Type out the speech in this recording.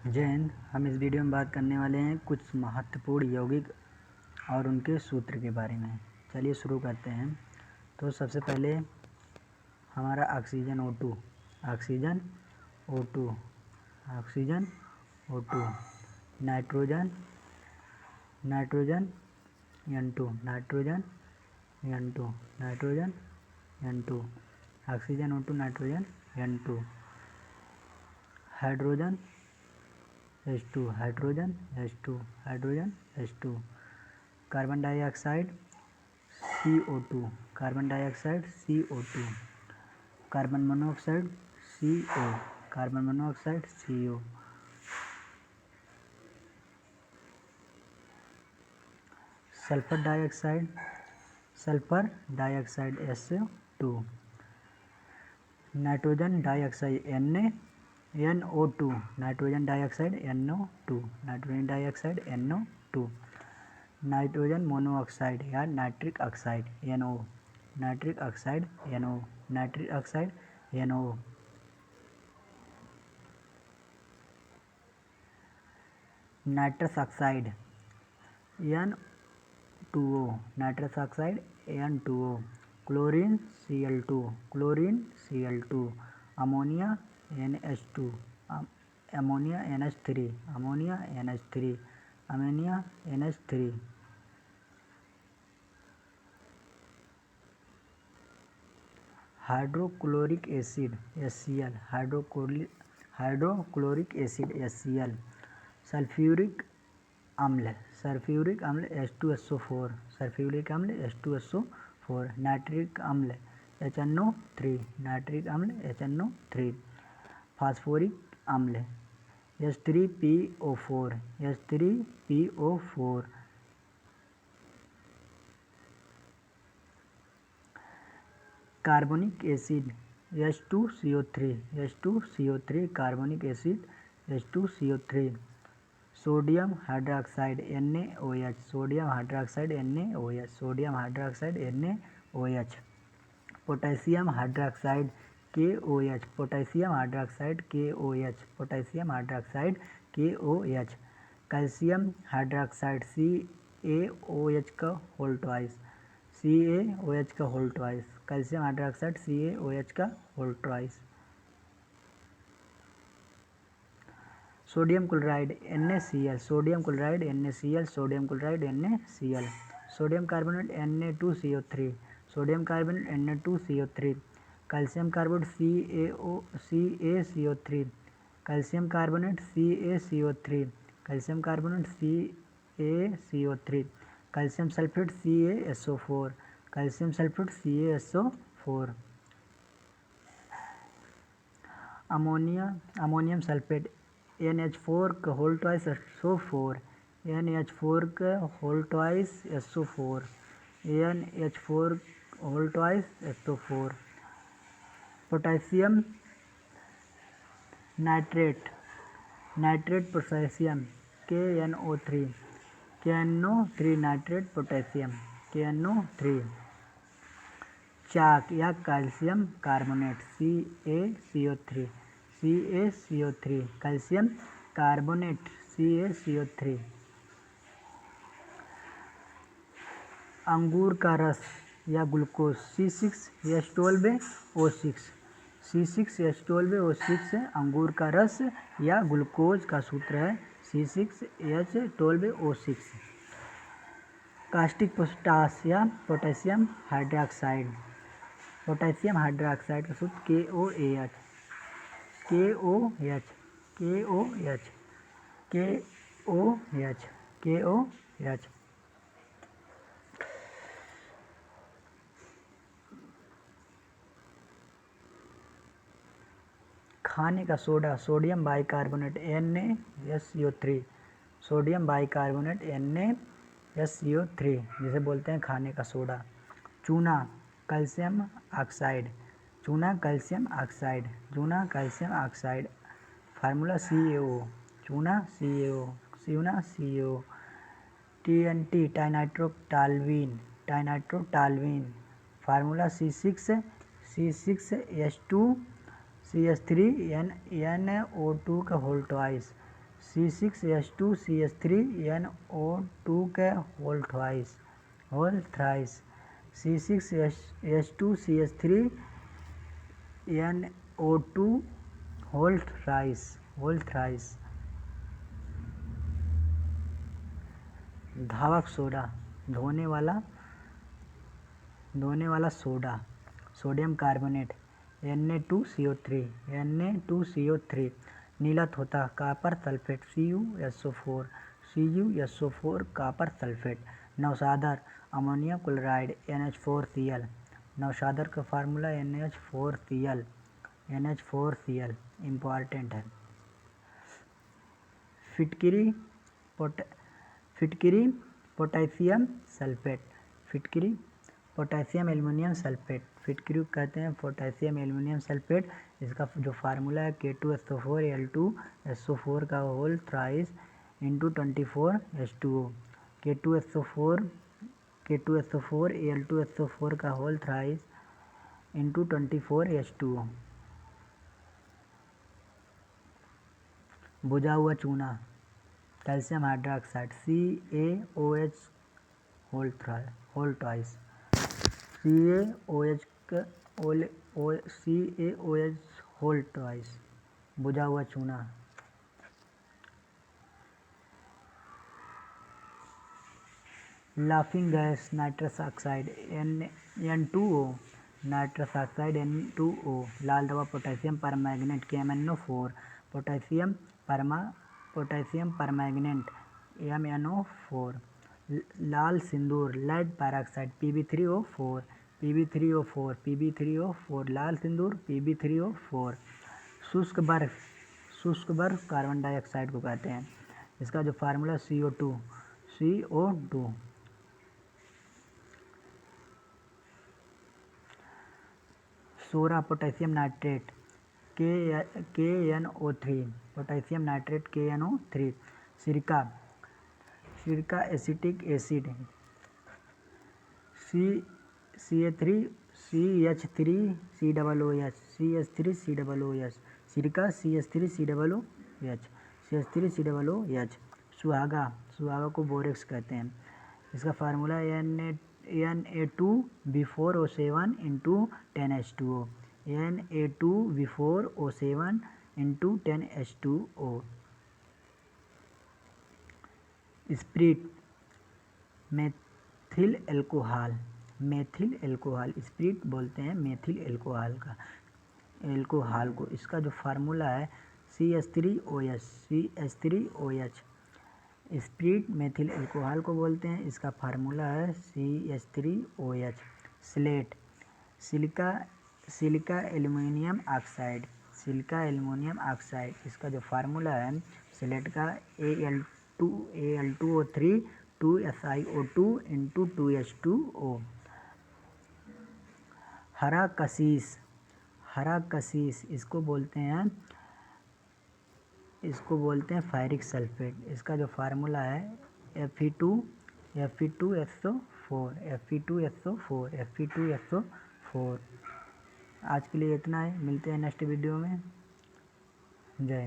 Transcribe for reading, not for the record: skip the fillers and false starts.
जय हिंद। हम इस वीडियो में बात करने वाले हैं कुछ महत्वपूर्ण यौगिक और उनके सूत्र के बारे में। चलिए शुरू करते हैं। तो सबसे पहले हमारा oxygen O2, oxygen O2, oxygen O2, nitrogen nitrogen N2, nitrogen N2, nitrogen N2, oxygen O2, nitrogen N2, hydrogen H2, hydrogen H2, hydrogen H2, carbon dioxide CO2, carbon dioxide CO2, carbon monoxide CO, carbon monoxide CO, sulphur dioxide SO2, nitrogen dioxide NO2, nitrogen dioxide NO2, nitrogen dioxide NO2, nitrogen monoxide या nitric oxide NO, nitric oxide NO, nitric oxide NO, nitrous oxide N2O, nitrous oxide N2O, chlorine Cl2, chlorine Cl2, ammonia NH2, ammonia NH3, ammonia NH3, ammonia NH3, hydrochloric acid HCl, hydrochloric acid HCl, sulphuric अम्ल H2SO4, sulphuric अम्ल H2SO4, nitric अम्ल HNO3, nitric अम्ल HNO3, phosphoric अम्ल H3PO4, H3PO4, carbonic acid H2CO3, carbonic acid H2CO3, sodium hydroxide NaOH, sodium hydroxide NaOH, sodium hydroxide NaOH, potassium hydroxide KOH, potassium hydroxide KOH, potassium hydroxide KOH, calcium hydroxide CaOH का whole twice, CaOH का whole twice, calcium hydroxide CaOH का whole twice, sodium chloride NaCl, sodium chloride NaCl, sodium chloride NaCl, sodium carbonate Na2CO3, sodium carbonate Na2CO3, calcium carbonate CaCO3, calcium carbonate CaCO3, calcium carbonate CaCO3, calcium sulphate CaSO4, calcium sulphate CaSO4, ammonium sulphate NH4 का whole twice SO4, NH4 का whole twice SO4, NH4 whole twice SO4, potassium nitrate potassium KNO3, nitrate potassium KNO3, chalk या calcium carbonate CaCO3, calcium carbonate CaCO3, अंगूर का रस या glucose C6H12O6, C6H12O6, अंगूर का रस या ग्लूकोज का सूत्र है C6H12O6, कास्टिक पोटास या पोटेशियम हाइड्रोक्साइड का सूत्र KOH। खाने का soda sodium bicarbonate NaSO3, sodium bicarbonate NaSO3 जिसे बोलते हैं खाने का सोडा। चूना कैल्शियम ऑक्साइड, चूना कैल्शियम ऑक्साइड, फार्मूला CaO, चूना CaO, TNT trinitrotoluene, formula C6H2CH3NO2 का होल ट्वाइस, C6H2CH3NO2 के whole thrice C6H2CH3NO2 whole thrice. धावक सोडा, धोने वाला सोडा, सोडियम कार्बोनेट Na2CO3 नीला तोता, copper sulphate CuSO4 copper sulphate. नौशादर, अमोनियम क्लोराइड NH4Cl, नौशादर का फार्मूला NH4Cl इम्पॉर्टेंट है। फिटकिरी potassium sulphate, potassium aluminium sulphate, फिटकिरी कहते हैं पोटेशियम एल्युमिनियम सल्फेट। इसका जो फार्मूला है K2SO4Al2SO4 का whole thrice into 24H2O। K2SO4Al2SO4 का होल थ्राइस इंटू 24H2O। बुझा हुआ चूना, calcium hydroxide CaOH whole twice, CaOH whole twice. बुझा हुआ चूना। Laughing gas nitrous oxide N2O, nitrous oxide N2O। लाल दवा potassium permanganate KMnO4, potassium permanganate MnO4। लाल सिंदूर लेड पैराक्साइड Pb3O4, लाल सिंदूर Pb3O4। शुष्क बर्फ कार्बन डाइऑक्साइड को कहते हैं। इसका जो फार्मूला CO2। सोरा potassium nitrate KNO3, potassium nitrate KNO3। सिरका एसिटिक एसिड CH3COOH, सिरका CH3COOH। सुहागा को बोरेक्स कहते हैं। इसका formula Na2B4O7 into 10H2O, Na2B4O7 into 10H2O। Spirit methyl alcohol, spirit बोलते हैं मेथिल एल्कोहल को। इसका जो फार्मूला है CH3OH। स्प्रिट मेथिल एल्कोहल को बोलते हैं। इसका फार्मूला है CH3OH। सिलिका एल्युमिनियम ऑक्साइड, इसका जो फार्मूला है स्लेट का Al2O3 2SiO2 इंटू 2H2O। हरा कशीस, इसको बोलते हैं फेरिक सल्फेट। इसका जो फार्मूला है Fe2SO4। आज के लिए इतना है, मिलते हैं नेक्स्ट वीडियो में। जय।